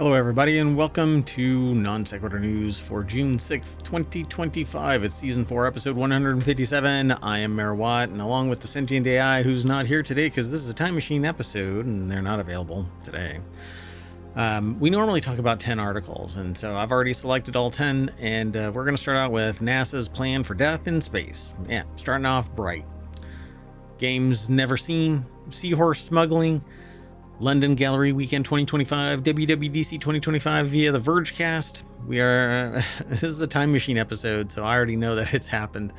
Hello everybody and welcome to Non Sequitur News for June 6th, 2025. It's Season 4, Episode 157. I am MayorWatt, and along with the Sentient AI, who's not here today because this is a Time Machine episode and they're not available today. We normally talk about 10 articles, and so I've already selected all 10, and we're going to start out with NASA's plan for death in space. Yeah, starting off bright. Games never seen, Seahorse Smuggling, London Gallery Weekend 2025, WWDC 2025 via the Vergecast. This is a Time Machine episode, so I already know that it's happened.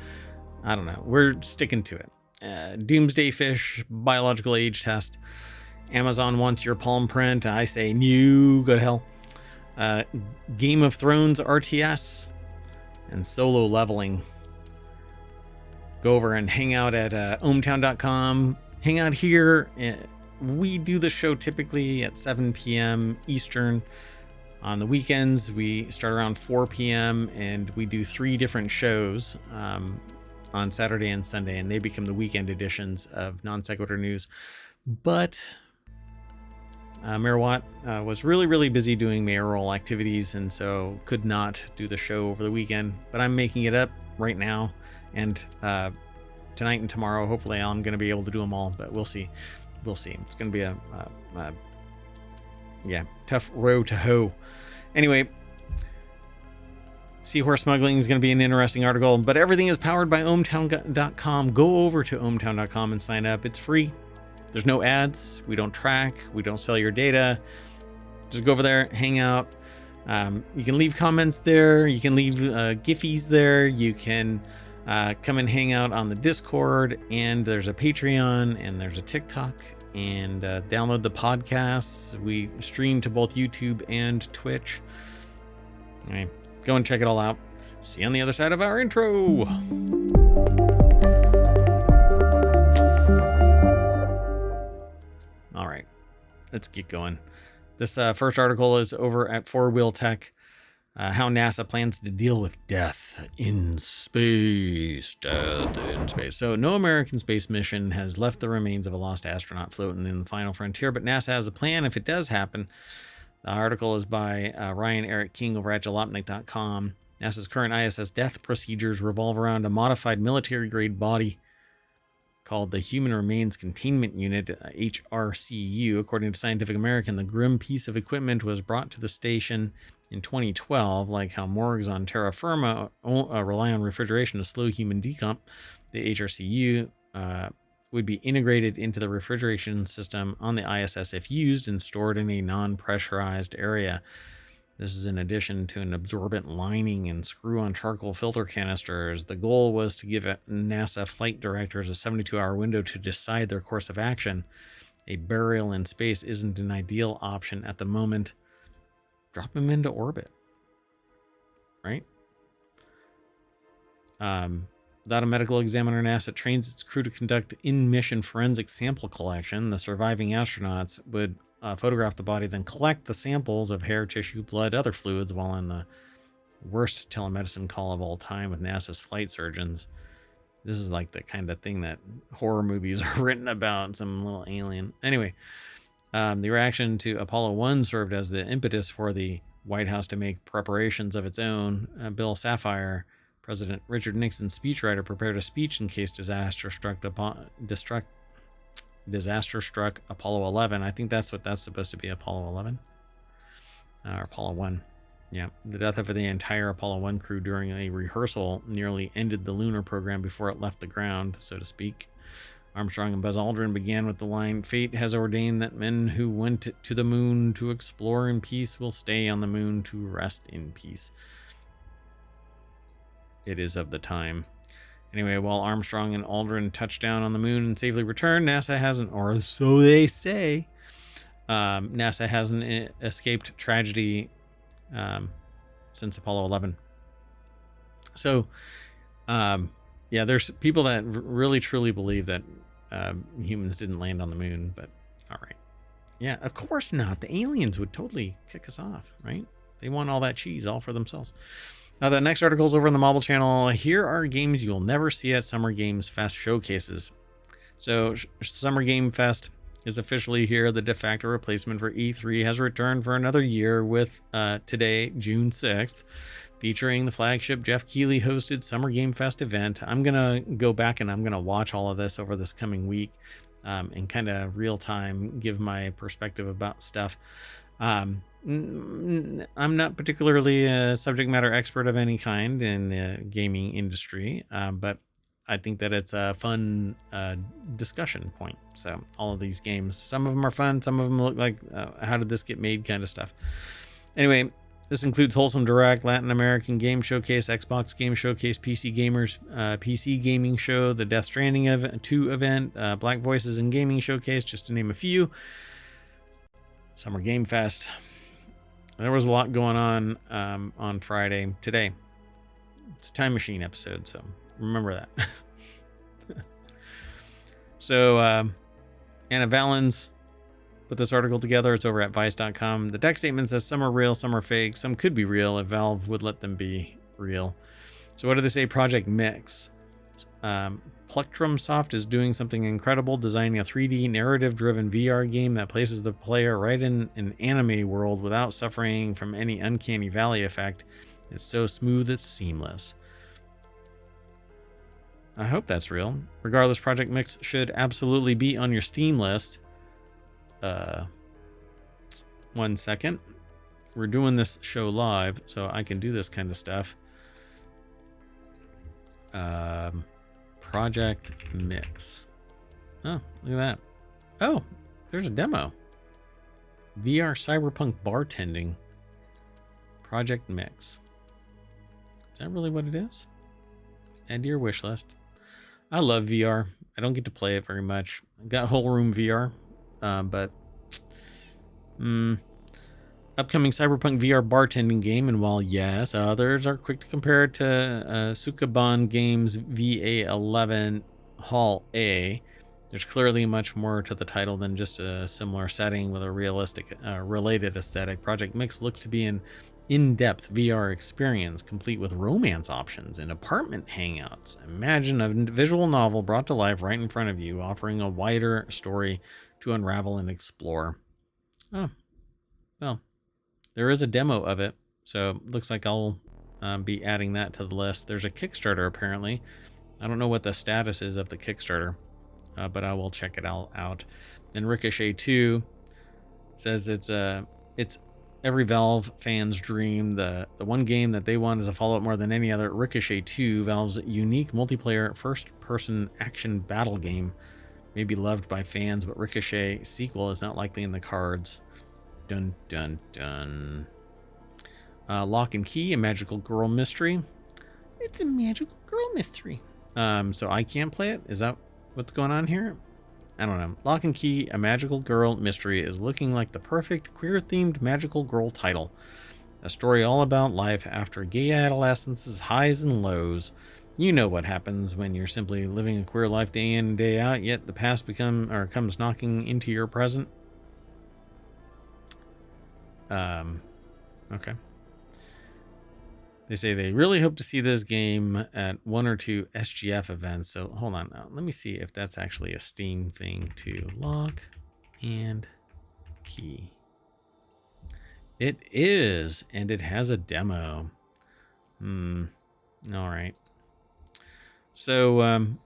I don't know. We're sticking to it. Doomsday Fish, biological age test. Amazon wants your palm print. I say, no, go to hell. Game of Thrones RTS and solo leveling. Go over and hang out at ohmTown.com. Hang out here. We do the show typically at 7 p.m. Eastern. On the weekends, we start around 4 p.m. and we do 3 different shows on Saturday and Sunday, and they become the weekend editions of Non Sequitur News. But MayorWatt was really busy doing mayoral activities, and so could not do the show over the weekend. But I'm making it up right now, and tonight and tomorrow, hopefully I'm going to be able to do them all, but we'll see. We'll see. It's going to be a tough row to hoe. Anyway, Seahorse Smuggling is going to be an interesting article, but everything is powered by ohmTown.com. Go over to ohmTown.com and sign up. It's free. There's no ads. We don't track. We don't sell your data. Just go over there, hang out. You can leave comments there. You can leave Giphies there. You can come and hang out on the Discord, and there's a Patreon, and there's a TikTok, and download the podcasts. We stream to both YouTube and Twitch. All right, go and check it all out. See you on the other side of our intro. All right, let's get going. This first article is over at FourWheelTech. How NASA plans to deal with death in space. So no American space mission has left the remains of a lost astronaut floating in the final frontier, but NASA has a plan if it does happen. The article is by Ryan Eric King over at jalopnik.com. NASA's current ISS death procedures revolve around a modified military-grade body called the Human Remains Containment Unit, HRCU. According to Scientific American, the grim piece of equipment was brought to the station in 2012, like how morgues on terra firma rely on refrigeration to slow human decomp. The HRCU would be integrated into the refrigeration system on the ISS if used and stored in a non-pressurized area. This is in addition to an absorbent lining and screw-on charcoal filter canisters. The goal was to give NASA flight directors a 72-hour window to decide their course of action. A burial in space isn't an ideal option at the moment. Drop him into orbit, right? Without a medical examiner, NASA trains its crew to conduct in-mission forensic sample collection. The surviving astronauts would photograph the body, then collect the samples of hair, tissue, blood, other fluids, while on the worst telemedicine call of all time with NASA's flight surgeons. This is like the kind of thing that horror movies are written about, some little alien. Anyway. The reaction to Apollo 1 served as the impetus for the White House to make preparations of its own. Bill Safire, President Richard Nixon's speechwriter, prepared a speech in case disaster struck Apollo 11. I think that's what that's supposed to be, Apollo 11 or Apollo 1. Yeah, the death of the entire Apollo 1 crew during a rehearsal nearly ended the lunar program before it left the ground, so to speak. Armstrong and Buzz Aldrin began with the line, "Fate has ordained that men who went to the moon to explore in peace will stay on the moon to rest in peace." It is of the time. Anyway, while Armstrong and Aldrin touched down on the moon and safely returned, NASA hasn't, or so they say, NASA hasn't escaped tragedy since Apollo 11. So, yeah, there's people that really truly believe that humans didn't land on the moon, but all right. Yeah, of course not. The aliens would totally kick us off, right? They want all that cheese all for themselves. Now, the next article is over on the Mobile channel. Here are games you'll never see at Summer Games Fest showcases. So, Summer Game Fest is officially here. The de facto replacement for E3 has returned for another year with today, June 6th, featuring the flagship Jeff Keighley hosted Summer Game Fest event. I'm going to go back and I'm going to watch all of this over this coming week and kind of real time give my perspective about stuff. I'm not particularly a subject matter expert of any kind in the gaming industry, but I think that it's a fun discussion point. So all of these games, some of them are fun, some of them look like how did this get made kind of stuff. Anyway, this includes Wholesome Direct, Latin American Game Showcase, Xbox Game Showcase, PC Gamers, PC Gaming Show, the Death Stranding 2 event, Black Voices and Gaming Showcase, just to name a few. Summer Game Fest. There was a lot going on Friday. Today, it's a Time Machine episode, so remember that. So, Anna Valens put this article together. It's over at Vice.com. The deck statement says some are real, some are fake, some could be real if Valve would let them be real. So what do they say? Project Mix. Plectrum Soft is doing something incredible, designing a 3D narrative-driven VR game that places the player right in an anime world without suffering from any uncanny valley effect. It's so smooth, it's seamless. I hope that's real. Regardless, Project Mix should absolutely be on your Steam list. 1 second. We're doing this show live, so I can do this kind of stuff. Project Mix. Oh, look at that. Oh, there's a demo. VR Cyberpunk Bartending. Project Mix. Is that really what it is? Add to your wish list. I love VR. I don't get to play it very much. I got whole room VR, but upcoming Cyberpunk VR bartending game, and while yes, others are quick to compare it to Sukaban Games VA11 Hall A, there's clearly much more to the title than just a similar setting with a realistic, related aesthetic. Project Mix looks to be an in-depth VR experience, complete with romance options and apartment hangouts. Imagine a visual novel brought to life right in front of you, offering a wider story to unravel and explore. Oh, well. There is a demo of it, so it looks like I'll be adding that to the list. There's a Kickstarter, apparently. I don't know what the status is of the Kickstarter, but I will check it all out. And Ricochet 2 says it's every Valve fan's dream. The one game that they want is a follow-up more than any other. Ricochet 2, Valve's unique multiplayer first-person action battle game, may be loved by fans, but Ricochet sequel is not likely in the cards. Dun, dun, dun. Lock and Key, a magical girl mystery. It's a magical girl mystery. So I can't play it? Is that what's going on here? I don't know. Lock and Key, a magical girl mystery is looking like the perfect queer-themed magical girl title. A story all about life after gay adolescence's highs and lows. You know what happens when you're simply living a queer life day in and day out, yet the past comes knocking into your present. Okay. They say they really hope to see this game at 1 or 2 SGF events. So hold on. Let me see if that's actually a Steam thing too. Lock and Key. It is, and it has a demo. All right. So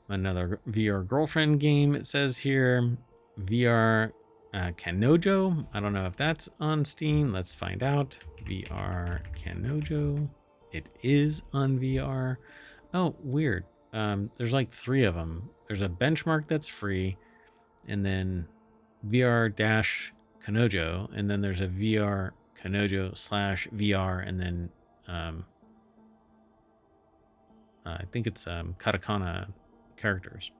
another VR girlfriend game, it says here. VR Kanojo. I don't know if that's on Steam. Let's find out. VR Kanojo. It is on VR. Oh, weird. There's like 3 of them. There's a benchmark that's free, and then VR-Kanojo, and then there's a VR Kanojo/VR, and then I think it's katakana characters.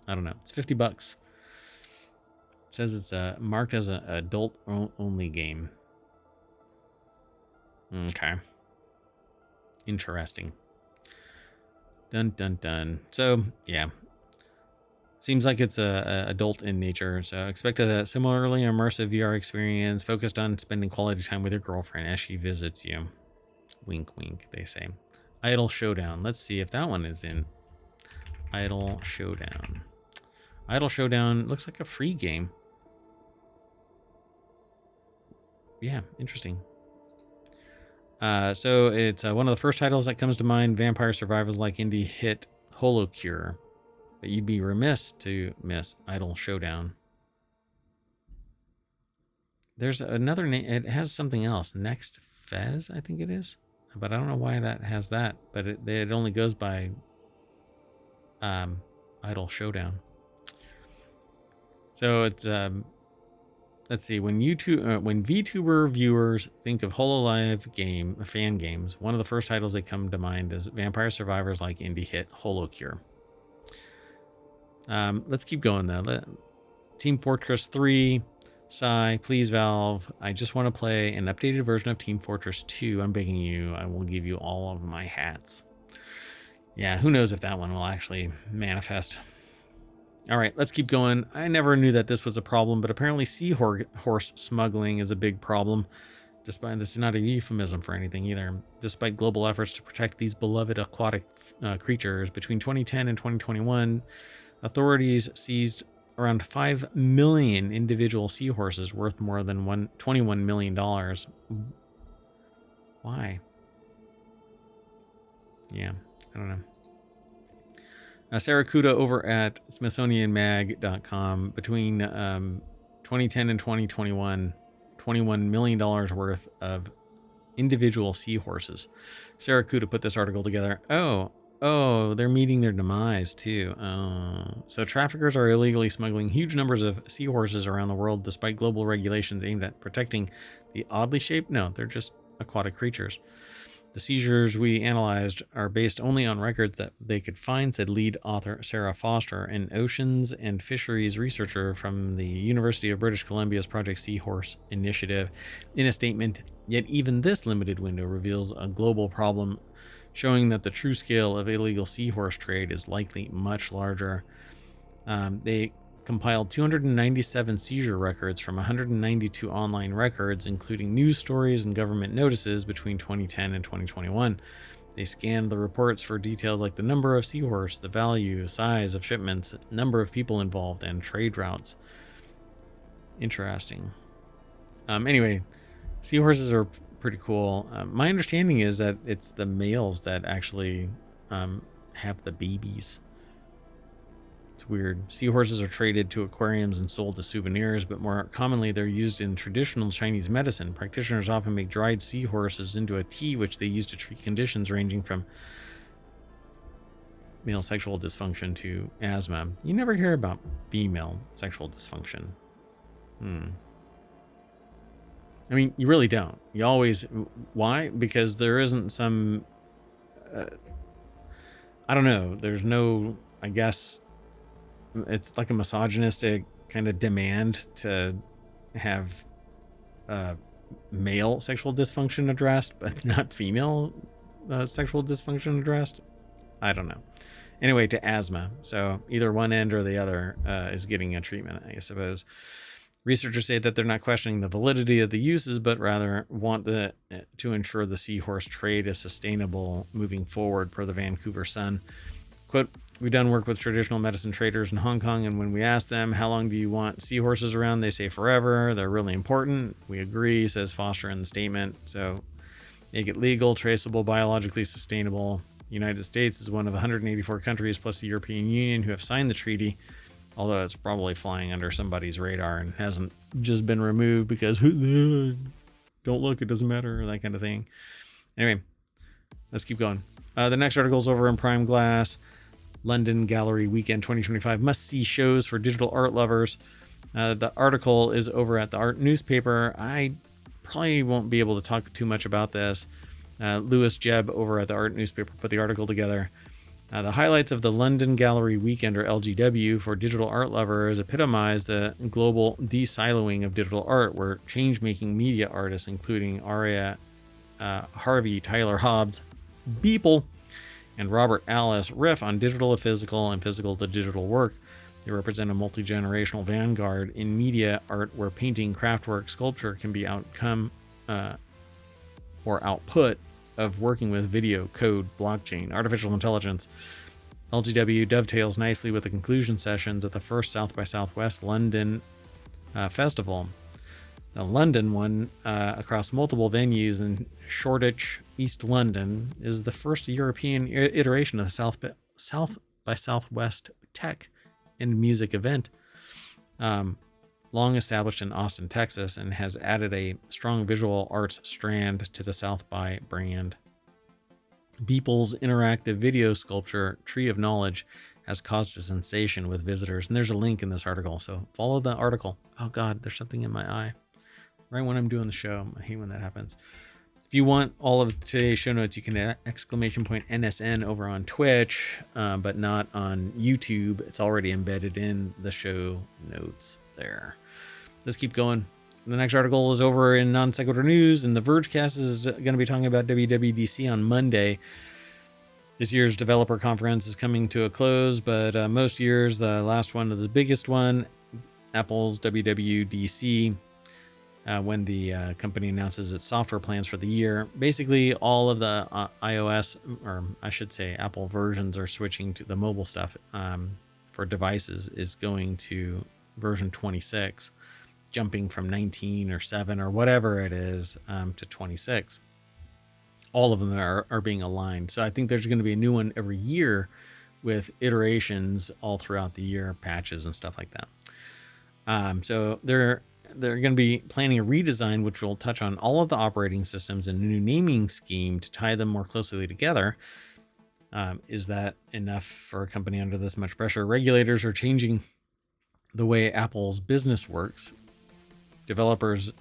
I don't know. It's $50. It says it's marked as an adult-only game. Okay. Interesting. Dun, dun, dun. So, yeah. Seems like it's adult in nature. So expect a similarly immersive VR experience focused on spending quality time with your girlfriend as she visits you. Wink, wink, they say. Idle Showdown. Let's see if that one is in. Idle Showdown. Idle Showdown looks like a free game. Yeah, interesting. So it's one of the first titles that comes to mind, vampire survivors like indie hit HoloCure. But you'd be remiss to miss Idle Showdown. There's another name. It has something else. Next Fez, I think it is. But I don't know why that has that. But it only goes by Idle Showdown. So it's let's see. When VTuber viewers think of HoloLive fan games, one of the first titles that come to mind is vampire survivors like indie hit HoloCure. Let's keep going though. Team Fortress 3. Sigh, please Valve. I just want to play an updated version of Team Fortress 2. I'm begging you. I will give you all of my hats. Yeah, who knows if that one will actually manifest. All right, let's keep going. I never knew that this was a problem, but apparently seahorse smuggling is a big problem. Despite this is not a euphemism for anything either. Despite global efforts to protect these beloved aquatic creatures, between 2010 and 2021, authorities seized around 5 million individual seahorses worth more than $21 million. Why? Yeah, I don't know. Sarah Kuda over at SmithsonianMag.com. Between 2010 and 2021, $21 million worth of individual seahorses. Sarah Kuda put this article together. Oh, they're meeting their demise too. So traffickers are illegally smuggling huge numbers of seahorses around the world despite global regulations aimed at protecting the oddly shaped. No, they're just aquatic creatures. The seizures we analyzed are based only on records that they could find, said lead author Sarah Foster, an oceans and fisheries researcher from the University of British Columbia's Project Seahorse Initiative, in a statement. Yet even this limited window reveals a global problem, showing that the true scale of illegal seahorse trade is likely much larger. They compiled 297 seizure records from 192 online records, including news stories and government notices between 2010 and 2021. They scanned the reports for details like the number of seahorse, the value, size of shipments, number of people involved, and trade routes. Interesting. Anyway, seahorses are pretty cool. My understanding is that it's the males that actually have the babies. It's weird. Seahorses are traded to aquariums and sold as souvenirs, but more commonly they're used in traditional Chinese medicine. Practitioners often make dried seahorses into a tea, which they use to treat conditions ranging from male sexual dysfunction to asthma. You never hear about female sexual dysfunction. I mean, you really don't. You always... Why? Because there isn't some... I don't know. There's no... I guess... It's like a misogynistic kind of demand to have male sexual dysfunction addressed, but not female sexual dysfunction addressed. I don't know. Anyway, to asthma. So either one end or the other is getting a treatment, I suppose. Researchers say that they're not questioning the validity of the uses, but rather want to ensure the seahorse trade is sustainable moving forward, per the Vancouver Sun. Quote, we've done work with traditional medicine traders in Hong Kong, and when we ask them, how long do you want seahorses around? They say forever. They're really important. We agree, says Foster in the statement. So make it legal, traceable, biologically sustainable. The United States is one of 184 countries plus the European Union who have signed the treaty, although it's probably flying under somebody's radar and hasn't just been removed because don't look, it doesn't matter, that kind of thing. Anyway, let's keep going. The next article is over in Prime Glass. London Gallery Weekend 2025 must-see shows for digital art lovers. The article is over at the Art Newspaper. I probably won't be able to talk too much about this. Lewis Jebb over at the Art Newspaper put the article together. The highlights of the London Gallery Weekend, or LGW, for digital art lovers epitomize the global de-siloing of digital art, where change-making media artists, including Aria Harvey, Tyler Hobbs, Beeple, and Robert Alice riff on digital to physical and physical to digital work. They represent a multi-generational vanguard in media art where painting, craftwork, sculpture can be outcome or output of working with video, code, blockchain, artificial intelligence, LGW dovetails nicely with the conclusion sessions at the first South by Southwest London festival. The London one, across multiple venues in Shoreditch, East London, is the first European iteration of the South by Southwest tech and music event. Long established in Austin, Texas, and has added a strong visual arts strand to the South by brand. Beeple's interactive video sculpture, Tree of Knowledge, has caused a sensation with visitors. And there's a link in this article, so follow the article. Oh God, there's something in my eye. Right when I'm doing the show. I hate when that happens. If you want all of today's show notes, you can !NSN over on Twitch, but not on YouTube. It's already embedded in the show notes there. Let's keep going. The next article is over in Non Sequitur News, and the Vergecast is going to be talking about WWDC on Monday. This year's developer conference is coming to a close, but most years, the last one, the biggest one, Apple's WWDC, when the company announces its software plans for the year. Basically, all of the iOS, or I should say Apple versions, are switching to the mobile stuff for devices is going to version 26, jumping from 19 or 7 or whatever it is to 26. All of them are being aligned. So I think there's going to be a new one every year with iterations all throughout the year, patches and stuff like that. So they're going to be planning a redesign, which will touch on all of the operating systems and a new naming scheme to tie them more closely together. Is that enough for a company under this much pressure? Regulators are changing the way Apple's business works. Developers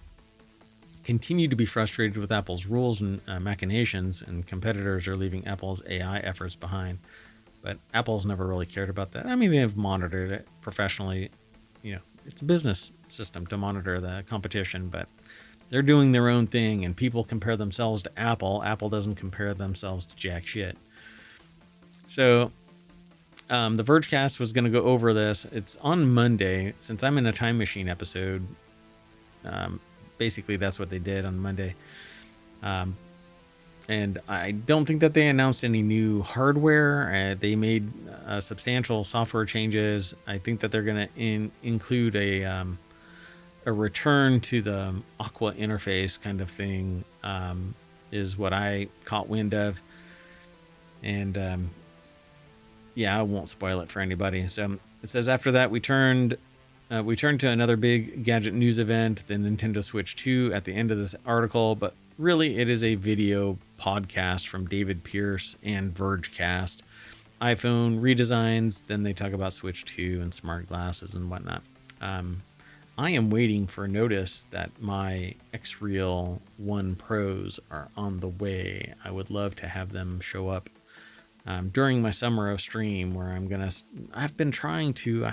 continue to be frustrated with Apple's rules and machinations, and competitors are leaving Apple's AI efforts behind. But Apple's never really cared about that. I mean, they've monitored it professionally. You know, it's a business system to monitor the competition, but they're doing their own thing, and people compare themselves to Apple. Apple doesn't compare themselves to jack shit. So the Vergecast was going to go over this. It's on Monday. Since I'm in a time machine episode, basically that's what they did on Monday. And I don't think that they announced any new hardware. They made substantial software changes. I think that they're going to include a return to the Aqua interface kind of thing, is what I caught wind of. And yeah, I won't spoil it for anybody. So it says after that we turned to another big gadget news event, the Nintendo Switch 2, at the end of this article, but really it is a video podcast from David Pierce and Vergecast. iPhone redesigns, then they talk about Switch 2 and smart glasses and whatnot. I am waiting for notice that my X-Real 1 Pros are on the way. I would love to have them show up during my summer of stream, where I've been trying to,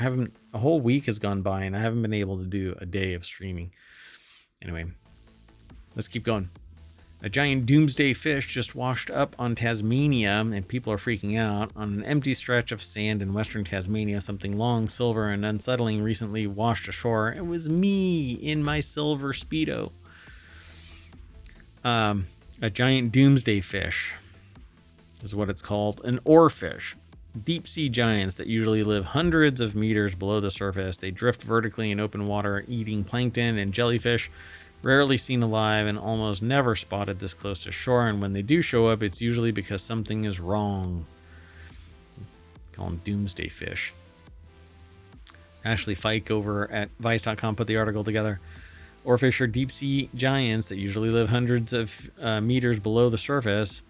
a whole week has gone by and I haven't been able to do a day of streaming. Anyway, let's keep going. A giant Doomsday Fish just washed up on Tasmania, and people are freaking out. On an empty stretch of sand in western Tasmania, something long, silver, and unsettling recently washed ashore. It was me in my silver Speedo. A giant Doomsday Fish is what it's called. An oarfish. Deep sea giants that usually live hundreds of meters below the surface. They drift vertically in open water, eating plankton and jellyfish. Rarely seen alive and almost never spotted this close to shore, and when they do show up, it's usually because something is wrong. Call them Doomsday Fish. Ashley Fike over at Vice.com put the article together. Oarfish are deep sea giants that usually live hundreds of meters below the surface.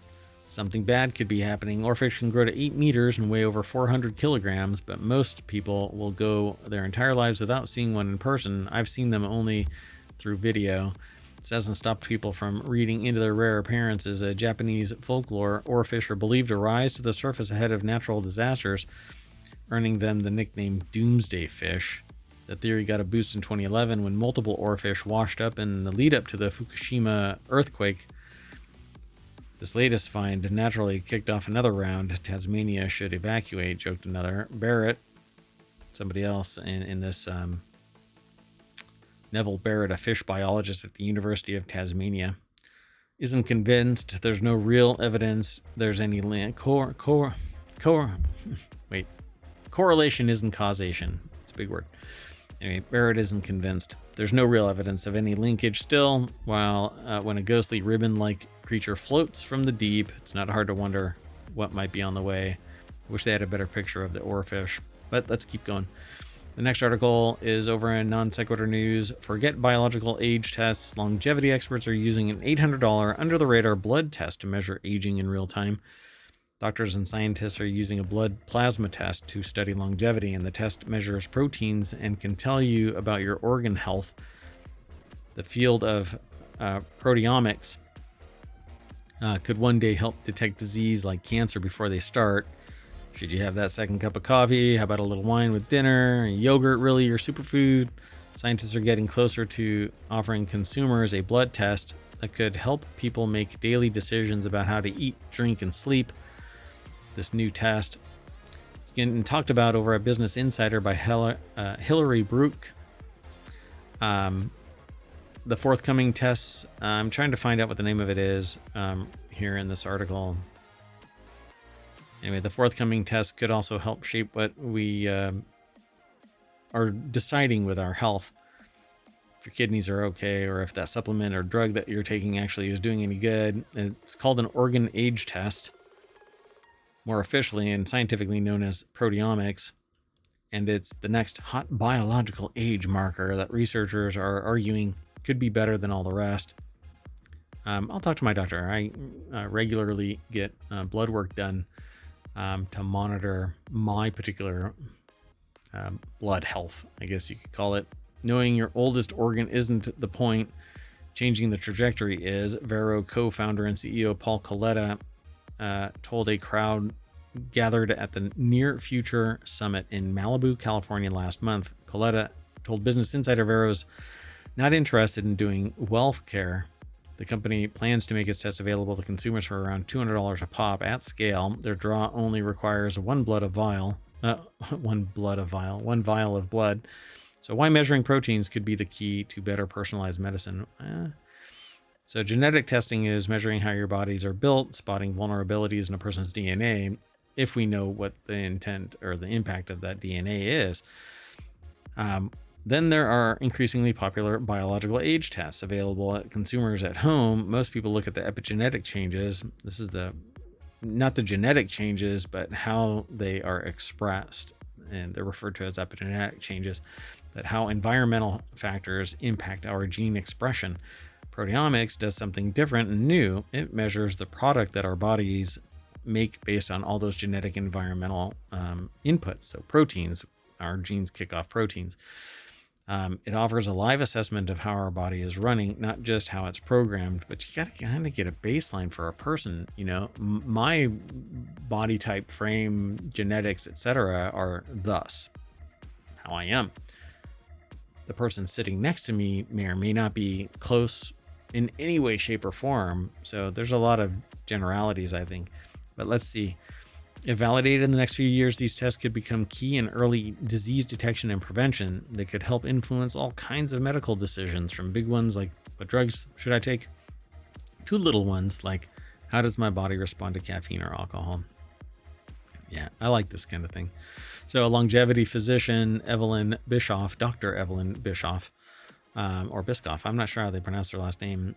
Something bad could be happening. Oarfish can grow to 8 meters and weigh over 400 kilograms, but most people will go their entire lives without seeing one in person. I've seen them only through video. This hasn't stopped people from reading into their rare appearances. A Japanese folklore, oarfish are believed to rise to the surface ahead of natural disasters, earning them the nickname Doomsday Fish. The theory got a boost in 2011 when multiple oarfish washed up in the lead up to the Fukushima earthquake. This latest find naturally kicked off another round. Tasmania should evacuate, joked another. Barrett, somebody else in this, Neville Barrett, a fish biologist at the University of Tasmania, isn't convinced. There's no real evidence there's any land. correlation isn't causation. It's a big word. Anyway, Barrett isn't convinced. There's no real evidence of any linkage still. While when a ghostly ribbon-like creature floats from the deep, it's not hard to wonder what might be on the way. I wish they had a better picture of the oarfish, but let's keep going. The next article is over in Non Sequitur News. Forget biological age tests. Longevity experts are using an $800 under-the-radar blood test to measure aging in real time. Doctors and scientists are using a blood plasma test to study longevity, and the test measures proteins and can tell you about your organ health. The field of proteomics could one day help detect disease like cancer before they start. Should you have that second cup of coffee? How about a little wine with dinner? Yogurt really your superfood? Scientists are getting closer to offering consumers a blood test that could help people make daily decisions about how to eat, drink, and sleep. This new test is getting talked about over at Business Insider by Hillary Brook. The forthcoming tests, I'm trying to find out what the name of it is here in this article. Anyway, the forthcoming tests could also help shape what we are deciding with our health. If your kidneys are okay, or if that supplement or drug that you're taking actually is doing any good. It's called an organ age test, more officially and scientifically known as proteomics, and it's the next hot biological age marker that researchers are arguing could be better than all the rest. I'll talk to my doctor. I regularly get blood work done to monitor my particular blood health, I guess you could call it. Knowing your oldest organ isn't the point. Changing the trajectory is. Vero co-founder and CEO Paul Coletta told a crowd gathered at the Near Future Summit in Malibu, California last month. Coletta told Business Insider Vero's not interested in doing wealth care. The company plans to make its tests available to consumers for around $200 a pop at scale. Their draw only requires one vial of blood. So why measuring proteins could be the key to better personalized medicine. So genetic testing is measuring how your bodies are built, spotting vulnerabilities in a person's DNA, if we know what the intent or the impact of that DNA is. Then there are increasingly popular biological age tests available at consumers at home. Most people look at the epigenetic changes. This is not the genetic changes, but how they are expressed. And they're referred to as epigenetic changes, but how environmental factors impact our gene expression. Proteomics does something different and new. It measures the product that our bodies make based on all those genetic environmental inputs. So proteins, our genes kick off proteins. It offers a live assessment of how our body is running, not just how it's programmed, but you got to kind of get a baseline for a person. You know, my body type, frame, genetics, etc. are thus how I am. The person sitting next to me may or may not be close in any way, shape, or form. So there's a lot of generalities, I think. But let's see. If validated in the next few years, these tests could become key in early disease detection and prevention. They could help influence all kinds of medical decisions, from big ones like what drugs should I take, to little ones like how does my body respond to caffeine or alcohol. Yeah, I like this kind of thing. So a longevity physician, Dr. Evelyn Bischoff, or Biscoff, I'm not sure how they pronounce her last name,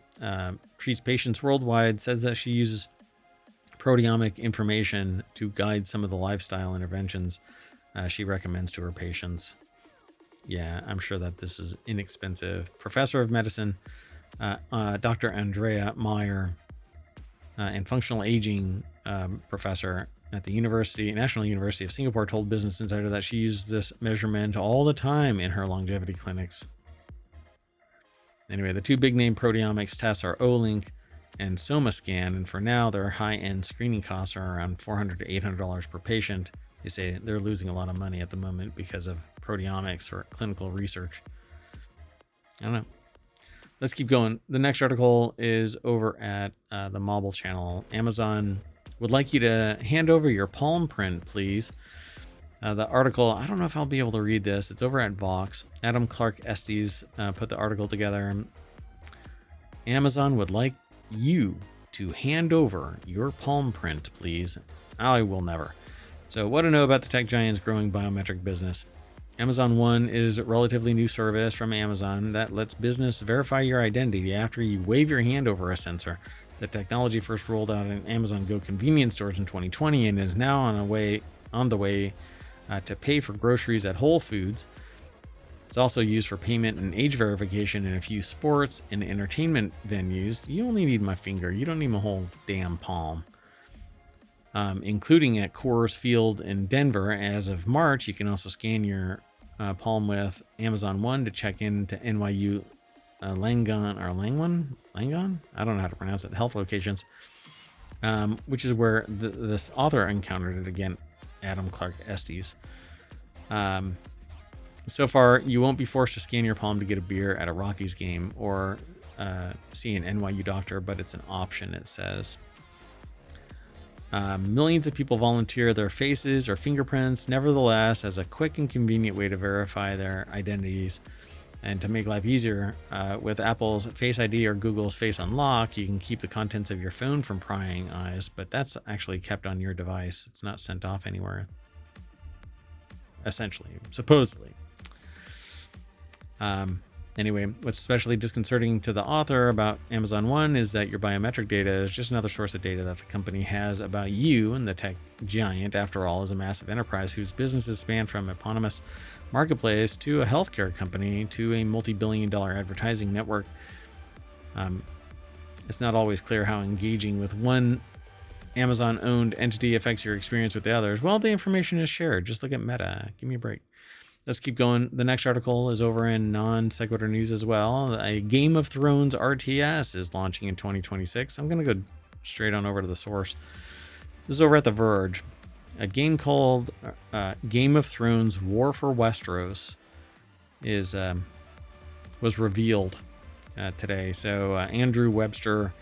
treats patients worldwide, says that she uses proteomic information to guide some of the lifestyle interventions she recommends to her patients. Yeah, I'm sure that this is inexpensive. Professor of medicine, Dr. Andrea Meyer, and functional aging professor at the National University of Singapore, told Business Insider that she uses this measurement all the time in her longevity clinics. Anyway, the two big name proteomics tests are Olink and SomaScan, and for now their high-end screening costs are around $400 to $800 per patient. They say they're losing a lot of money at the moment because of proteomics or clinical research. I don't know. Let's keep going. The next article is over at the Mobile channel. Amazon would like you to hand over your palm print, please. The article, I don't know if I'll be able to read this. It's over at Vox. Adam Clark Estes put the article together. Amazon would like you to hand over your palm print, please. I will never. So what to know about the tech giant's growing biometric business. Amazon One is a relatively new service from Amazon that lets business verify your identity after you wave your hand over a sensor. The technology first rolled out in Amazon Go convenience stores in 2020 and is now on the way to pay for groceries at Whole Foods. It's also used for payment and age verification in a few sports and entertainment venues. You only need my finger. You don't need my whole damn palm. Including at Coors Field in Denver. As of March, you can also scan your palm with Amazon One to check into NYU Langone? I don't know how to pronounce it. Health locations, which is where this author encountered it again, Adam Clark Estes. So far, you won't be forced to scan your palm to get a beer at a Rockies game or see an NYU doctor, but it's an option, it says. Millions of people volunteer their faces or fingerprints, nevertheless, as a quick and convenient way to verify their identities. And to make life easier, with Apple's Face ID or Google's Face Unlock, you can keep the contents of your phone from prying eyes, but that's actually kept on your device. It's not sent off anywhere, essentially, supposedly. Anyway, what's especially disconcerting to the author about Amazon One is that your biometric data is just another source of data that the company has about you, and the tech giant, after all, is a massive enterprise whose businesses span from eponymous marketplace to a healthcare company to a multi-billion-dollar advertising network. It's not always clear how engaging with one Amazon-owned entity affects your experience with the others. Well, the information is shared. Just look at Meta. Give me a break. Let's keep going. The next article is over in Non Sequitur News as well. A Game of Thrones RTS is launching in 2026. I'm going to go straight on over to the source. This is over at The Verge. A game called Game of Thrones War for Westeros was revealed today. So Andrew Webster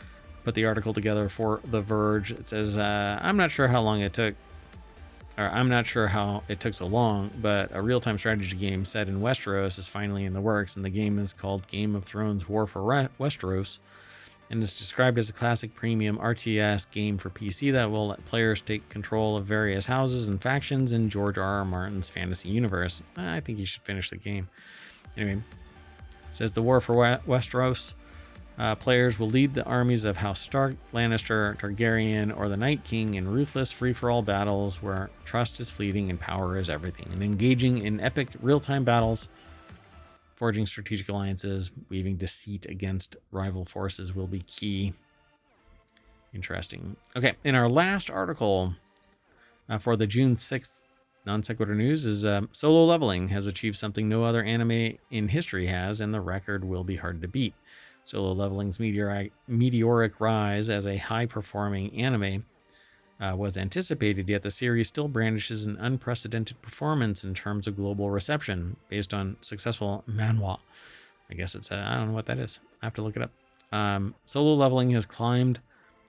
put the article together for The Verge. It says, I'm not sure how it took so long, but a real-time strategy game set in Westeros is finally in the works, and the game is called Game of Thrones War for Westeros, and it's described as a classic premium RTS game for PC that will let players take control of various houses and factions in George R.R. Martin's fantasy universe. I think you should finish the game. Anyway, it says the War for Westeros. Players will lead the armies of House Stark, Lannister, Targaryen, or the Night King in ruthless free-for-all battles where trust is fleeting and power is everything. And engaging in epic real-time battles, forging strategic alliances, weaving deceit against rival forces will be key. Interesting. Okay, in our last article for the June 6th Non Sequitur News is Solo Leveling has achieved something no other anime in history has, and the record will be hard to beat. Solo Leveling's meteoric rise as a high-performing anime was anticipated, yet the series still brandishes an unprecedented performance in terms of global reception based on successful manhwa. I guess it's, I don't know what that is. I have to look it up. Solo Leveling has climbed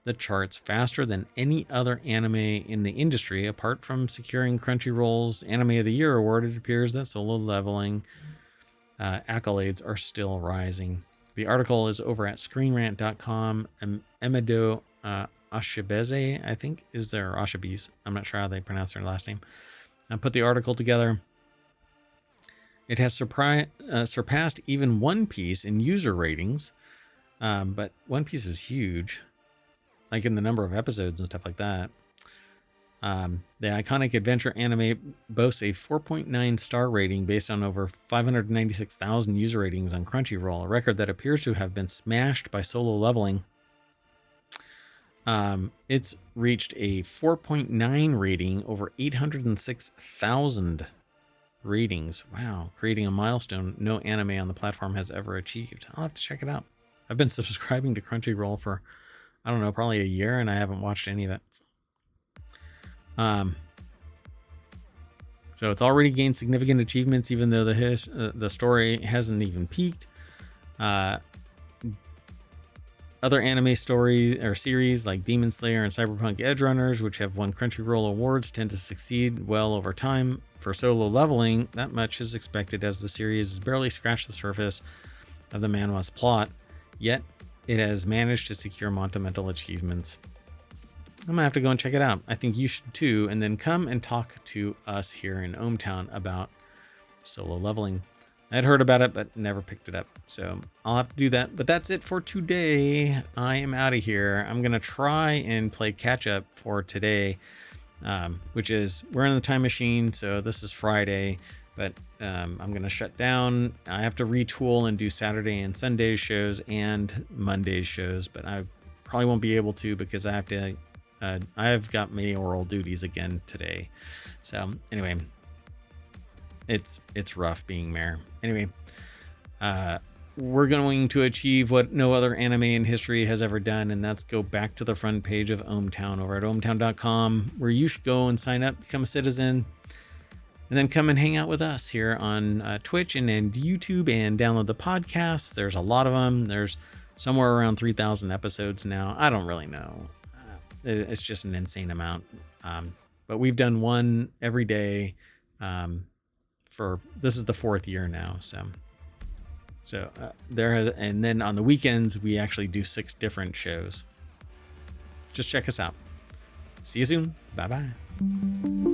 the charts faster than any other anime in the industry. Apart from securing Crunchyroll's Anime of the Year award, it appears that Solo Leveling accolades are still rising. The article is over at screenrant.com. Emedo Ashibeze, I think, is there, or Ashibes. I'm not sure how they pronounce their last name. I put the article together. It has surpassed even One Piece in user ratings, but One Piece is huge, like in the number of episodes and stuff like that. The iconic adventure anime boasts a 4.9 star rating based on over 596,000 user ratings on Crunchyroll, a record that appears to have been smashed by Solo Leveling. It's reached a 4.9 rating over 806,000 ratings. Wow, creating a milestone no anime on the platform has ever achieved. I'll have to check it out. I've been subscribing to Crunchyroll for, I don't know, probably a year, and I haven't watched any of it. So it's already gained significant achievements, even though the story hasn't even peaked. Other anime stories or series like Demon Slayer and Cyberpunk Edgerunners, which have won Crunchyroll awards, tend to succeed well over time. For Solo Leveling, that much is expected, as the series has barely scratched the surface of the manhwa's plot, yet it has managed to secure monumental achievements. I'm gonna have to go and check it out. I think you should too. And then come and talk to us here in ohmTown about solo leveling. I'd heard about it, but never picked it up. So I'll have to do that. But that's it for today. I am out of here. I'm going to try and play catch up for today, which is we're in the time machine. So this is Friday, but I'm going to shut down. I have to retool and do Saturday and Sunday shows and Monday shows, but I probably won't be able to because I have to, I've got mayoral duties again today. So anyway, it's rough being mayor. Anyway, we're going to achieve what no other anime in history has ever done, and that's go back to the front page of ohmTown over at ohmTown.com, where you should go and sign up, become a citizen, and then come and hang out with us here on Twitch and YouTube, and download the podcast. There's a lot of them. There's somewhere around 3,000 episodes now. I don't really know. It's just an insane amount. But we've done one every day. This is the 4th year now. So and then on the weekends, we actually do 6 different shows. Just check us out. See you soon. Bye-bye.